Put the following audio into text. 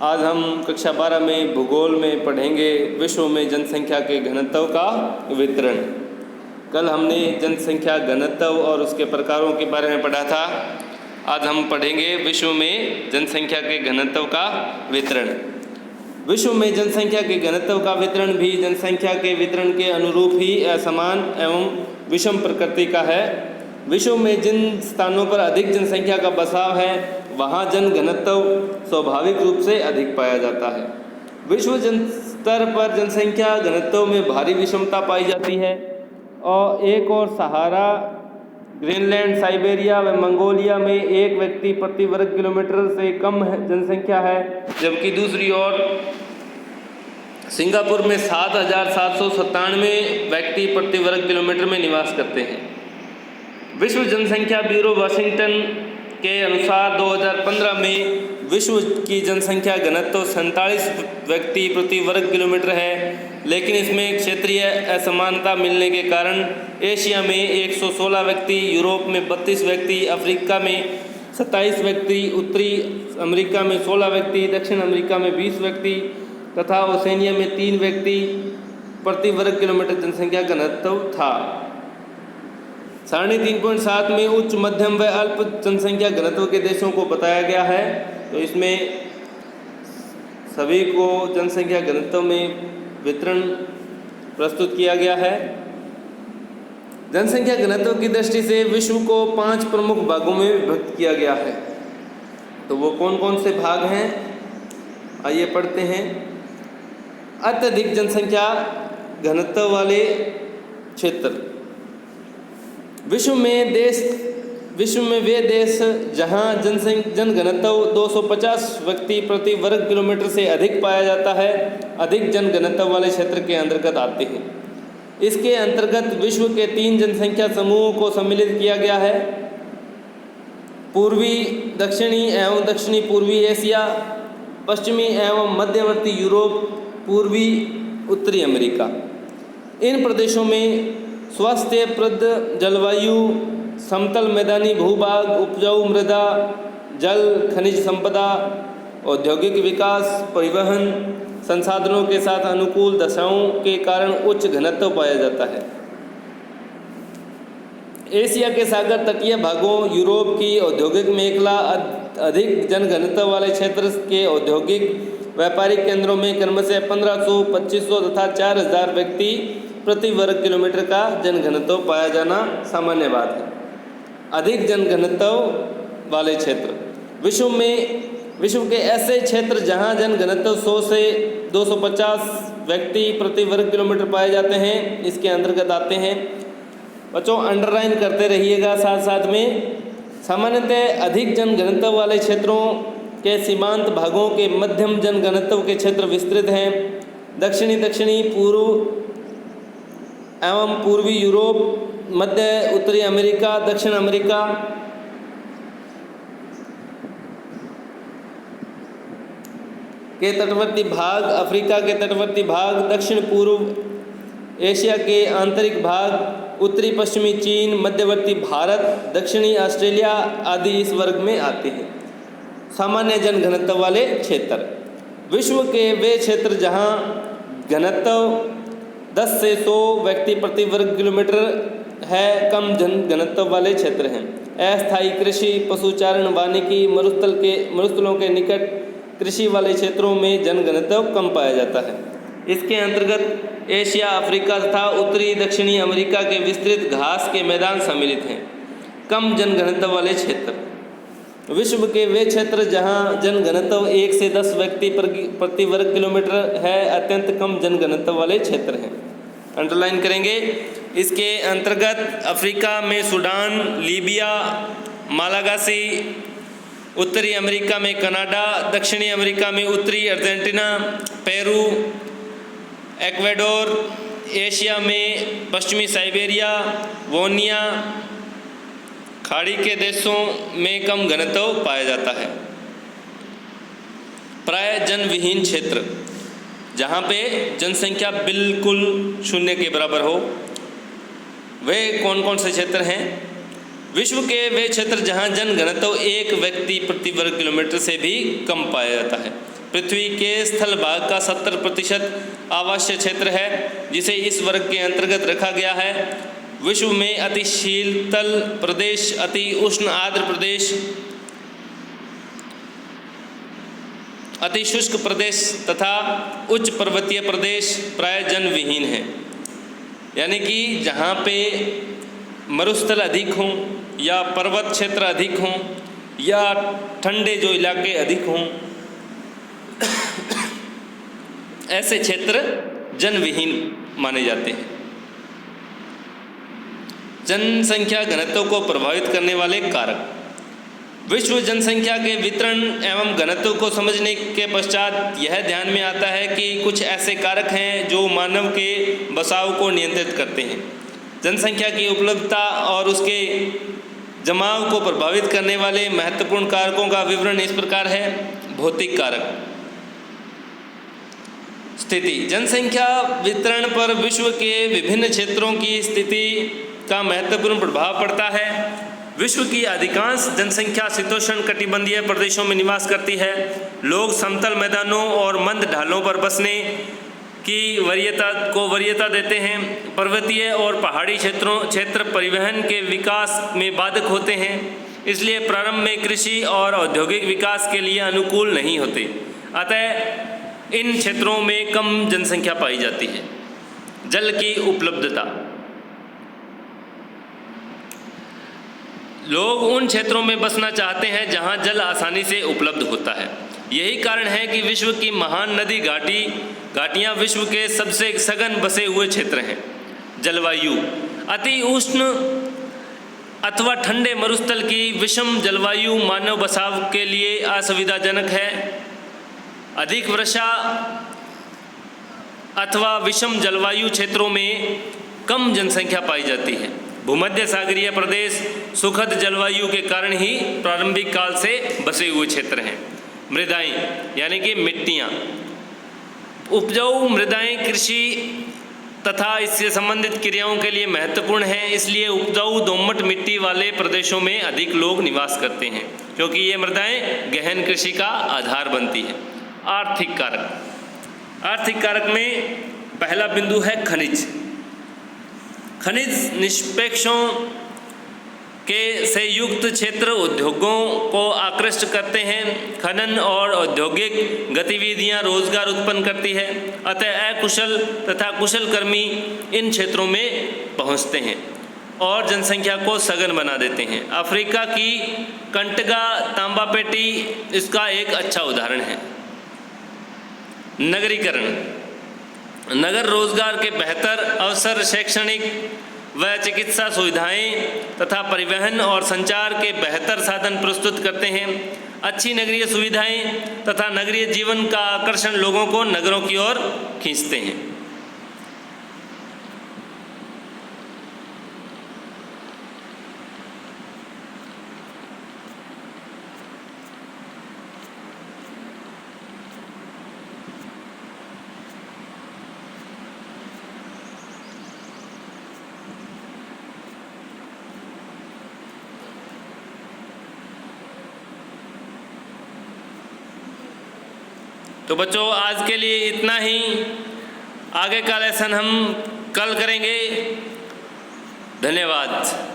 आज हम कक्षा 12 में भूगोल में पढ़ेंगे विश्व में जनसंख्या के घनत्व का वितरण। कल हमने जनसंख्या घनत्व और उसके प्रकारों के बारे में पढ़ा था। आज हम पढ़ेंगे विश्व में जनसंख्या के घनत्व का वितरण। विश्व में जनसंख्या के घनत्व का वितरण भी जनसंख्या के वितरण के अनुरूप ही असमान एवं विषम प्रकृति का है। विश्व में जिन स्थानों पर अधिक जनसंख्या का बसाव है वहाँ जन घनत्व स्वाभाविक रूप से अधिक पाया जाता है। विश्व जन स्तर पर जनसंख्या घनत्व में भारी विषमता पाई जाती है और एक और सहारा, ग्रीनलैंड, साइबेरिया व मंगोलिया में एक व्यक्ति प्रति वर्ग किलोमीटर से कम जनसंख्या है, जबकि दूसरी ओर सिंगापुर में 7,797 व्यक्ति प्रति वर्ग किलोमीटर में निवास करते हैं। विश्व जनसंख्या ब्यूरो वाशिंगटन के अनुसार 2015 में विश्व की जनसंख्या घनत्व 47 व्यक्ति प्रति वर्ग किलोमीटर है, लेकिन इसमें क्षेत्रीय असमानता मिलने के कारण एशिया में 116 व्यक्ति, यूरोप में 32 व्यक्ति, अफ्रीका में 27 व्यक्ति, उत्तरी अमेरिका में 16 व्यक्ति, दक्षिण अमेरिका में 20 व्यक्ति तथा ओसेनिया में 3 व्यक्ति प्रति वर्ग किलोमीटर जनसंख्या घनत्व था। सारणी 3.7 में उच्च, मध्यम व अल्प जनसंख्या घनत्व के देशों को बताया गया है। तो इसमें सभी को जनसंख्या घनत्व में वितरण प्रस्तुत किया गया है। जनसंख्या घनत्व की दृष्टि से विश्व को 5 प्रमुख भागों में विभक्त किया गया है। तो वो कौन कौन से भाग हैं, आइए पढ़ते हैं। अत्यधिक जनसंख्या घनत्व वाले क्षेत्र। विश्व में वे देश जहां जन घनत्व 250 व्यक्ति प्रति वर्ग किलोमीटर से अधिक पाया जाता है, अधिक जन घनत्व वाले क्षेत्र के अंतर्गत आते हैं। इसके अंतर्गत विश्व के 3 जनसंख्या समूहों को सम्मिलित किया गया है: पूर्वी दक्षिणी एवं दक्षिणी पूर्वी एशिया, पश्चिमी एवं मध्यवर्ती यूरोप, पूर्वी उत्तरी अमेरिका। इन प्रदेशों में स्वास्थ्यप्रद जलवायु, समतल मैदानी भूभाग, उपजाऊ मृदा, जल, खनिज संपदा, औद्योगिक विकास, परिवहन संसाधनों के साथ अनुकूल दशाओं के कारण उच्च घनत्व पाया जाता है। एशिया के सागर तटीय भागों, यूरोप की औद्योगिक मेखला, अधिक जन घनत्व वाले क्षेत्र के औद्योगिक व्यापारिक केंद्रों में क्रमशः 1500, 2500 तथा 4000 व्यक्ति प्रति वर्ग किलोमीटर का जन घनत्व पाया जाना सामान्य बात है। अधिक जन घनत्व वाले क्षेत्र। विश्व के ऐसे क्षेत्र जहां जन घनत्व 100 से 250 व्यक्ति प्रति वर्ग किलोमीटर पाए जाते हैं, इसके अंतर्गत आते हैं। बच्चों अंडरलाइन करते रहिएगा साथ साथ में। सामान्यतः अधिक जन घनत्व वाले क्षेत्रों के सीमांत भागों के मध्यम जन घनत्व के क्षेत्र विस्तृत हैं। दक्षिणी पूर्व एवं पूर्वी यूरोप, मध्य उत्तरी अमेरिका, दक्षिण अमेरिका के तटवर्ती भाग, अफ्रीका के तटवर्ती भाग, दक्षिण पूर्व एशिया के आंतरिक भाग, उत्तरी पश्चिमी चीन, मध्यवर्ती भारत, दक्षिणी ऑस्ट्रेलिया आदि इस वर्ग में आते हैं। सामान्य जन घनत्व वाले क्षेत्र। विश्व के वे क्षेत्र जहां घनत्व 10 से 100 व्यक्ति प्रति वर्ग किलोमीटर है, कम जन घनत्व वाले क्षेत्र हैं। अस्थायी कृषि, पशुचारण, वानिकी, मरुस्थलों के निकट कृषि वाले क्षेत्रों में जन घनत्व कम पाया जाता है। इसके अंतर्गत एशिया, अफ्रीका तथा उत्तरी दक्षिणी अमेरिका के विस्तृत घास के मैदान सम्मिलित हैं। कम जन घनत्व वाले क्षेत्र। विश्व के वे क्षेत्र जहां जन घनत्व 1 से 10 व्यक्ति प्रति वर्ग किलोमीटर है, अत्यंत कम जन घनत्व वाले क्षेत्र हैं। अंडरलाइन करेंगे। इसके अंतर्गत अफ्रीका में सूडान, लीबिया, मालागासी, उत्तरी अमेरिका में कनाडा, दक्षिणी अमेरिका में उत्तरी अर्जेंटीना, पेरू, एक्वेडोर, एशिया में पश्चिमी साइबेरिया, वोनिया, खाड़ी के देशों में कम घनत्व पाया जाता है। प्राय जन विहीन क्षेत्र, जहाँ पे जनसंख्या बिल्कुल 0 के बराबर हो, वे कौन कौन से क्षेत्र हैं? विश्व के वे क्षेत्र जहाँ जन घनत्व 1 व्यक्ति प्रति वर्ग किलोमीटर से भी कम पाया जाता है। पृथ्वी के स्थल भाग का 70% आवासीय क्षेत्र है, जिसे इस वर्ग के अंतर्गत रखा गया है। विश्व में अति शीतल प्रदेश, अति उष्ण आर्द्र प्रदेश, अति शुष्क प्रदेश तथा उच्च पर्वतीय प्रदेश प्राय जन विहीन है। यानी कि जहाँ पे मरुस्थल अधिक हों या पर्वत क्षेत्र अधिक हों या ठंडे जो इलाके अधिक हों, ऐसे क्षेत्र जन विहीन माने जाते हैं। जनसंख्या घनत्व को प्रभावित करने वाले कारक। विश्व जनसंख्या के वितरण एवं घनत्व को समझने के पश्चात यह ध्यान में आता है कि कुछ ऐसे कारक हैं जो मानव के बसाव को नियंत्रित करते हैं। जनसंख्या की उपलब्धता और उसके जमाव को प्रभावित करने वाले महत्वपूर्ण कारकों का विवरण इस प्रकार है। भौतिक कारक। स्थिति। जनसंख्या वितरण पर विश्व के विभिन्न क्षेत्रों की स्थिति का महत्वपूर्ण प्रभाव पड़ता है। विश्व की अधिकांश जनसंख्या शीतोष्ण कटिबंधीय प्रदेशों में निवास करती है। लोग समतल मैदानों और मंद ढालों पर बसने की वरीयता देते हैं। पर्वतीय और पहाड़ी क्षेत्र परिवहन के विकास में बाधक होते हैं, इसलिए प्रारंभ में कृषि और औद्योगिक विकास के लिए अनुकूल नहीं होते। अतः इन क्षेत्रों में कम जनसंख्या पाई जाती है। जल की उपलब्धता। लोग उन क्षेत्रों में बसना चाहते हैं जहां जल आसानी से उपलब्ध होता है। यही कारण है कि विश्व की महान नदी घाटियां विश्व के सबसे सघन बसे हुए क्षेत्र हैं। जलवायु। अति उष्ण अथवा ठंडे मरुस्थल की विषम जलवायु मानव बसाव के लिए असुविधाजनक है। अधिक वर्षा अथवा विषम जलवायु क्षेत्रों में कम जनसंख्या पाई जाती है। भूमध्य सागरीय प्रदेश सुखद जलवायु के कारण ही प्रारंभिक काल से बसे हुए क्षेत्र हैं। मृदाएं यानी कि मिट्टियाँ। उपजाऊ मृदाएं कृषि तथा इससे संबंधित क्रियाओं के लिए महत्वपूर्ण हैं, इसलिए उपजाऊ दोमट मिट्टी वाले प्रदेशों में अधिक लोग निवास करते हैं, क्योंकि ये मृदाएं गहन कृषि का आधार बनती है। आर्थिक कारक। आर्थिक कारक में पहला बिंदु है खनिज। खनिज निष्पेक्षों से युक्त क्षेत्र उद्योगों को आकृष्ट करते हैं। खनन और औद्योगिक गतिविधियां रोजगार उत्पन्न करती है, अतः अकुशल तथा कुशल कर्मी इन क्षेत्रों में पहुंचते हैं और जनसंख्या को सघन बना देते हैं। अफ्रीका की कंटगा तांबा पेटी इसका एक अच्छा उदाहरण है। नगरीकरण। नगर रोजगार के बेहतर अवसर, शैक्षणिक व चिकित्सा सुविधाएं तथा परिवहन और संचार के बेहतर साधन प्रस्तुत करते हैं। अच्छी नगरीय सुविधाएं तथा नगरीय जीवन का आकर्षण लोगों को नगरों की ओर खींचते हैं। तो बच्चों आज के लिए इतना ही। आगे का लेसन हम कल करेंगे। धन्यवाद।